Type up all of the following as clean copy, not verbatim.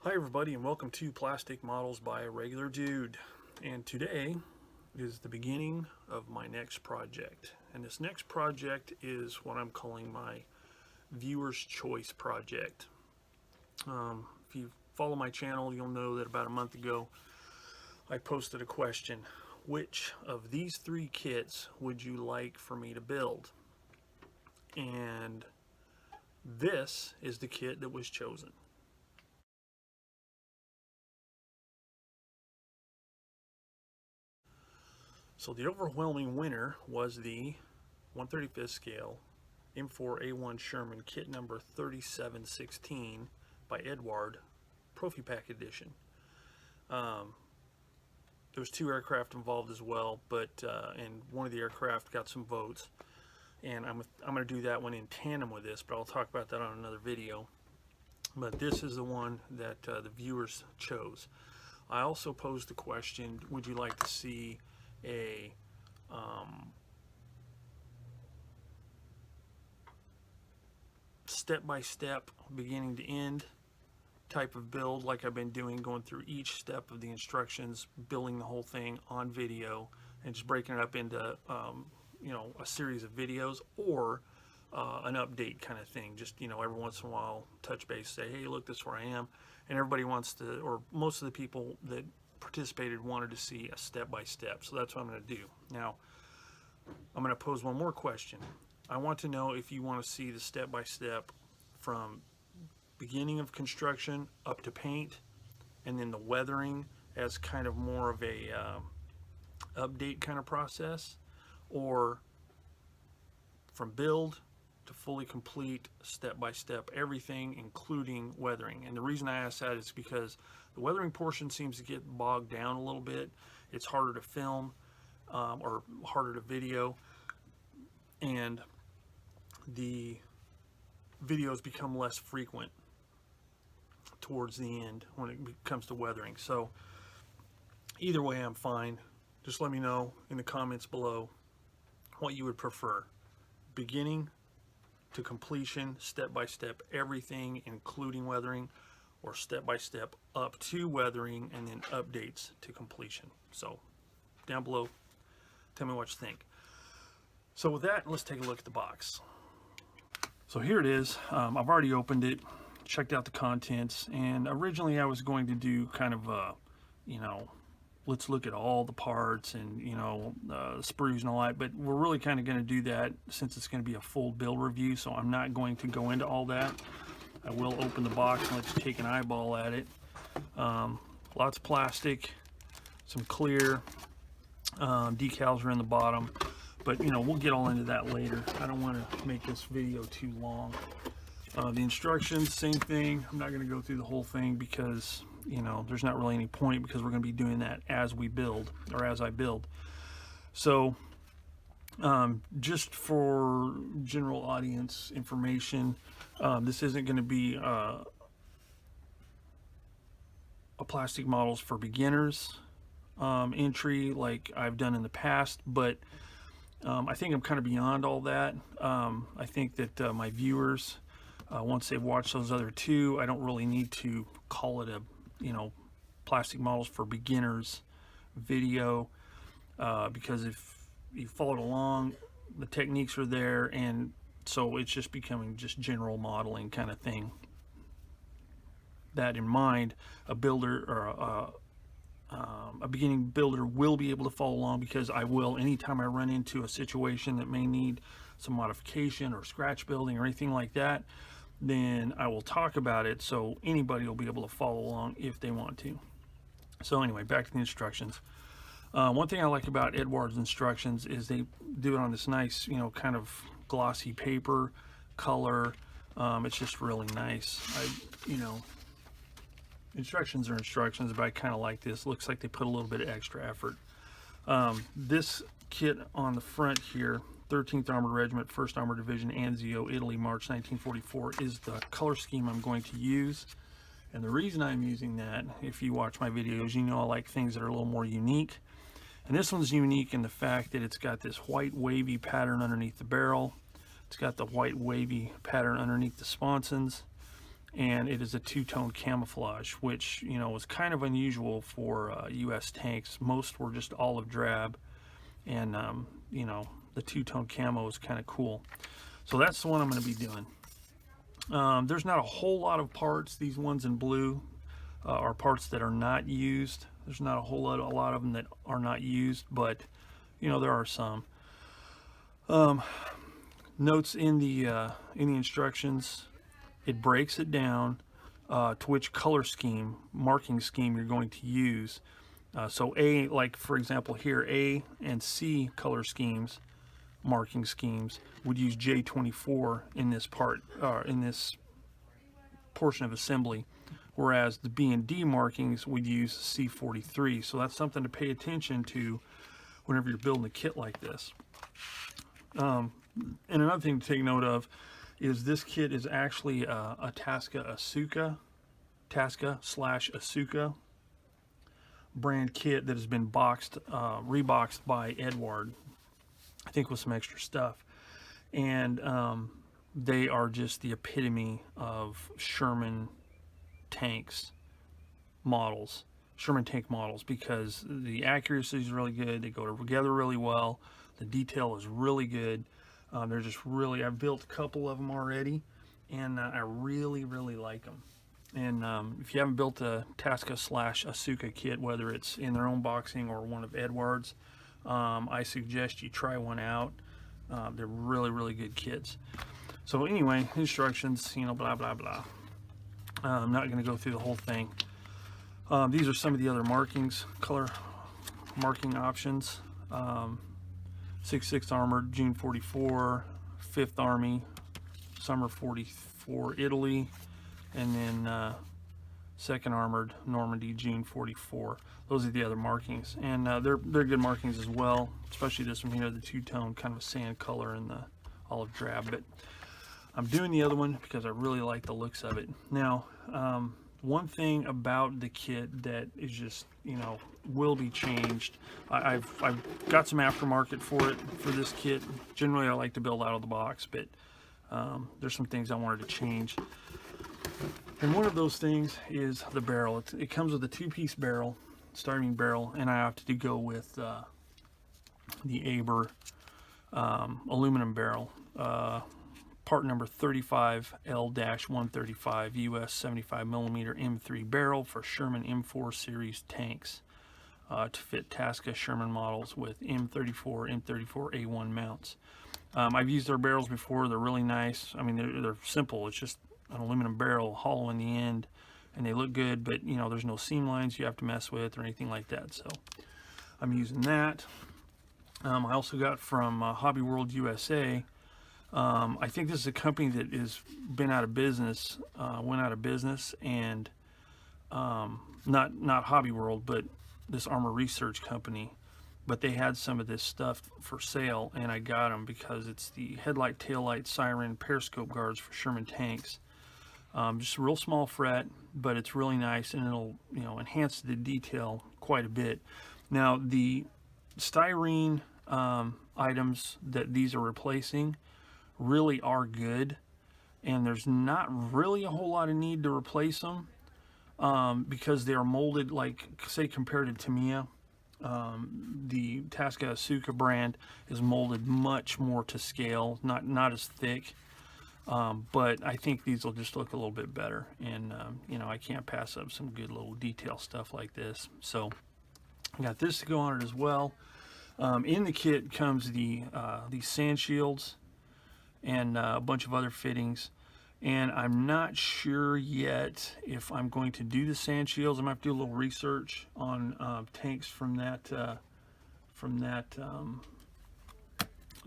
Hi everybody, and welcome to Plastic Models by a Regular Dude. And today is the beginning of my next project. And this next project is what I'm calling my Viewer's Choice Project. If you follow my channel, you'll know that about a month ago I posted a question: which of these three kits would you like for me to build? And this is the kit that was chosen. So the overwhelming winner was the 1/35th scale M4A1 Sherman kit number 3716 by Edward, Profi Pack edition. There was two aircraft involved as well, but and one of the aircraft got some votes, and I'm going to do that one in tandem with this, but I'll talk about that on another video. But this is the one that the viewers chose. I also posed the question: would you like to see a step-by-step, beginning to end type of build, like I've been doing, going through each step of the instructions, building the whole thing on video, and just breaking it up into a series of videos, or an update kind of thing. Just every once in a while, touch base, say, hey, look, this is where I am. And everybody wants to, or most of the people that participated wanted to see a step-by-step. So that's what I'm going to do. Now, I'm going to pose one more question. I want to know if you want to see the step-by-step from beginning of construction up to paint, and then the weathering as kind of more of a update kind of process, or from build to fully complete, step-by-step, everything including weathering. And the reason I ask that is because the weathering portion seems to get bogged down a little bit. It's harder to film or harder to video, and the videos become less frequent towards the end when it comes to weathering. So either way, I'm fine. Just let me know in the comments below what you would prefer: beginning to completion, step-by-step, everything including weathering, or step-by-step up to weathering and then updates to completion. So down below, tell me what you think. So with that, let's take a look at the box. So here it is. I've already opened it, checked out the contents, and originally I was going to do kind of a, let's look at all the parts and sprues and all that, but we're really kind of going to do that since it's going to be a full build review, so I'm not going to go into all that. I will open the box and let's take an eyeball at it. Lots of plastic, some clear, decals are in the bottom, but we'll get all into that later. I don't want to make this video too long. The instructions, same thing. I'm not going to go through the whole thing because there's not really any point, because we're going to be doing that as we build, or as I build. So just for general audience information, this isn't going to be a plastic models for beginners entry like I've done in the past, but I think I'm kind of beyond all that. I think that my viewers, once they've watched those other two, I don't really need to call it a plastic models for beginners video, because if you followed along, the techniques are there, and so it's just becoming just general modeling kind of thing. That in mind, a builder or a beginning builder will be able to follow along, because I will, anytime I run into a situation that may need some modification or scratch building or anything like that, then I will talk about it, so anybody will be able to follow along if they want to. So anyway, back to the instructions. One thing I like about Edward's instructions is they do it on this nice, kind of glossy paper color. It's just really nice. Instructions are instructions, but I kind of like this. Looks like they put a little bit of extra effort. This kit on the front here, 13th Armored Regiment, 1st Armored Division, Anzio, Italy, March 1944, is the color scheme I'm going to use. And the reason I'm using that, if you watch my videos, I like things that are a little more unique. And this one's unique in the fact that it's got this white wavy pattern underneath the barrel. It's got the white wavy pattern underneath the sponsons. and it is a two-tone camouflage, which, you know, is kind of unusual for U.S. tanks. Most were just olive drab, and you know, the two-tone camo is kind of cool. So that's the one I'm going to be doing. There's not a whole lot of parts. These ones in blue are parts that are not used. There's not a lot of them that are not used, but you know, there are some. Notes in the instructions, it breaks it down to which color scheme, marking scheme you're going to use. So A, like for example here, A and C color schemes, marking schemes, would use J24 in this part, in this portion of assembly, whereas the B and D markings would use C43. So that's something to pay attention to whenever you're building a kit like this. And another thing to take note of is this kit is actually a Tasca / Asuka brand kit that has been reboxed by Edward, I think with some extra stuff. And they are just the epitome of Sherman tanks models, Sherman tank models, because the accuracy is really good. They go together really well. The detail is really good. They're just really, I've built a couple of them already, and I really, really like them. And if you haven't built a Tasca / Asuka kit, whether it's in their own boxing or one of Edward's, I suggest you try one out. They're really, really good kits. So anyway, instructions, you know, blah, blah, blah. I'm not going to go through the whole thing. These are some of the other markings, color marking options. 6/6 Armored, June 44, 5th Army, Summer 44, Italy, and then 2nd Armored, Normandy, June 44. Those are the other markings, and they're good markings as well, especially this one here, the two-tone, kind of a sand color and the olive drab. But I'm doing the other one because I really like the looks of it. Now, one thing about the kit that is just, you know, will be changed. I've got some aftermarket for it, for this kit. Generally, I like to build out of the box, but there's some things I wanted to change. And one of those things is the barrel. It comes with a two-piece barrel, starting barrel, and I opted to go with the Aber aluminum barrel. Part number 35L-135 US 75mm M3 barrel for Sherman M4 series tanks to fit Tasca Sherman models with M34, M34A1 mounts. I've used their barrels before. They're really nice. I mean, they're simple. It's just an aluminum barrel, hollow in the end, and they look good, but you know, there's no seam lines you have to mess with or anything like that. So I'm using that. I also got from Hobby World USA. I think this is a company that has been out of business, went out of business, and not Hobby World, but this Armor Research company. But they had some of this stuff for sale, and I got them because it's the headlight, taillight, siren, periscope guards for Sherman tanks. Just a real small fret, but it's really nice, and it'll, you know, enhance the detail quite a bit. Now, the styrene items that these are replacing really are good, and there's not really a whole lot of need to replace them because they are molded, like, say, compared to Tamiya. The Tasca Asuka brand is molded much more to scale, not as thick, but I think these will just look a little bit better, and you know, I can't pass up some good little detail stuff like this. So I got this to go on it as well. In the kit comes these sand shields and a bunch of other fittings, and I'm not sure yet if I'm going to do the sand shields. I'm gonna have to do a little research on tanks from that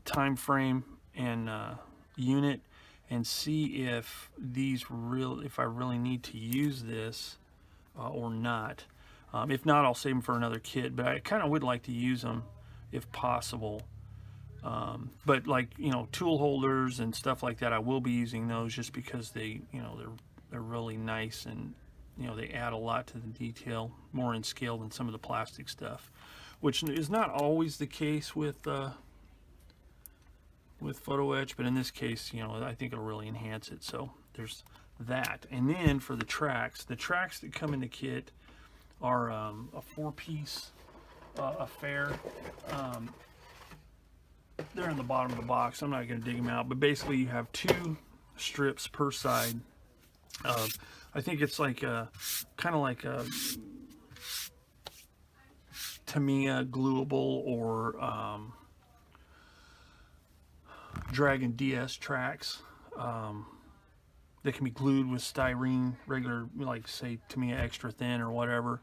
time frame and unit, and see if if I really need to use this or not. If not, I'll save them for another kit, but I kind of would like to use them if possible. But like, you know, tool holders and stuff like that, I will be using those just because they, you know, they're really nice, and you know, they add a lot to the detail, more in scale than some of the plastic stuff, which is not always the case with photo etch, but in this case, you know, I think it'll really enhance it. So there's that. And then for the tracks that come in the kit are a 4-piece affair. They're in the bottom of the box. I'm not going to dig them out, but basically you have 2 strips per side of, I think it's like kind of like a Tamiya gluable or Dragon DS tracks. They can be glued with styrene, regular, like say Tamiya extra thin or whatever.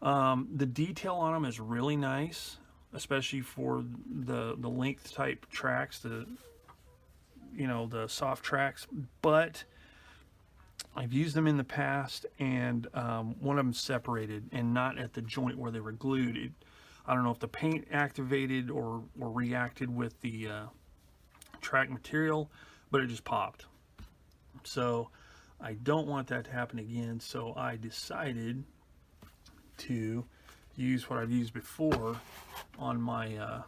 The detail on them is really nice, especially for the length type tracks, the soft tracks. But I've used them in the past, and one of them separated and not at the joint where they were glued. I don't know if the paint activated or reacted with the track material, but it just popped. So I don't want that to happen again, so I decided to use what I've used before on my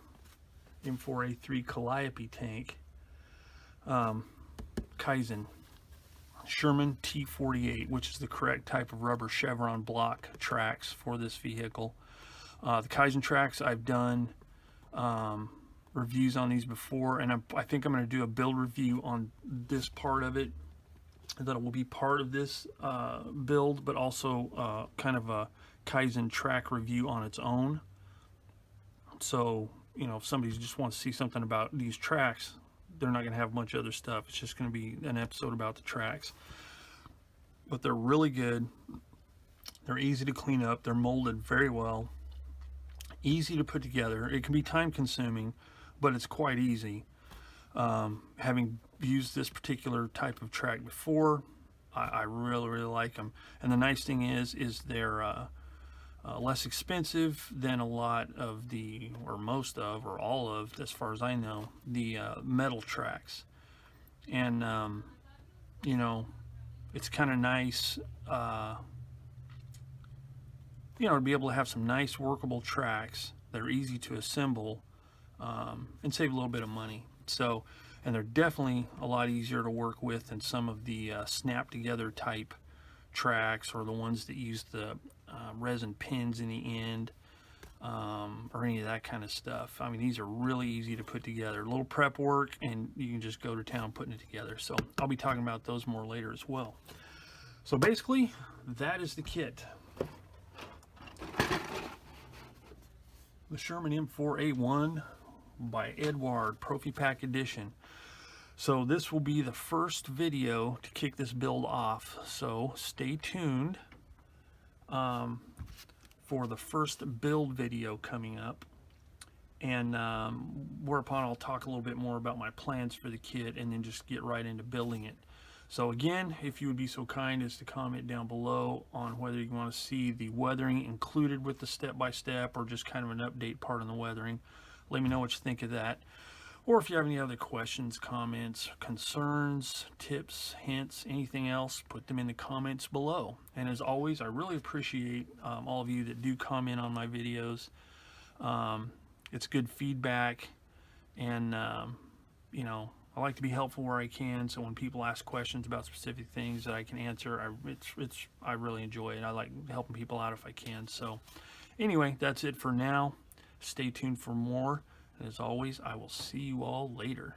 M4A3 Calliope tank, Kaizen Sherman T48, which is the correct type of rubber chevron block tracks for this vehicle. The Kaizen tracks, I've done reviews on these before, and I think I'm going to do a build review on this part of it. That will be part of this build, but also kind of a Kaizen track review on its own. So, if somebody just wants to see something about these tracks, they're not going to have a bunch of other stuff. It's just going to be an episode about the tracks. But they're really good. They're easy to clean up. They're molded very well. Easy to put together. It can be time consuming, but it's quite easy. Having used this particular type of track before, I really like them. And the nice thing is they're less expensive than a lot of the, or most of, or all of, as far as I know, the metal tracks. And it's kind of nice, to be able to have some nice workable tracks that are easy to assemble, and save a little bit of money. So, and they're definitely a lot easier to work with than some of the snap together type tracks, or the ones that use the resin pins in the end, or any of that kind of stuff. I mean, these are really easy to put together. A little prep work, and you can just go to town putting it together. So I'll be talking about those more later as well. So basically, that is the kit. The Sherman M4A1 by Edward Profi Pack Edition. So this will be the first video to kick this build off, so stay tuned for the first build video coming up, and whereupon I'll talk a little bit more about my plans for the kit, and then just get right into building it. So again, if you would be so kind as to comment down below on whether you want to see the weathering included with the step-by-step, or just kind of an update part on the weathering. Let me know what you think of that. Or if you have any other questions, comments, concerns, tips, hints, anything else, put them in the comments below. And as always, I really appreciate all of you that do comment on my videos. It's good feedback, and I like to be helpful where I can. So when people ask questions about specific things that I can answer, I really enjoy it. I like helping people out if I can. So anyway, that's it for now. Stay tuned for more. And as always, I will see you all later.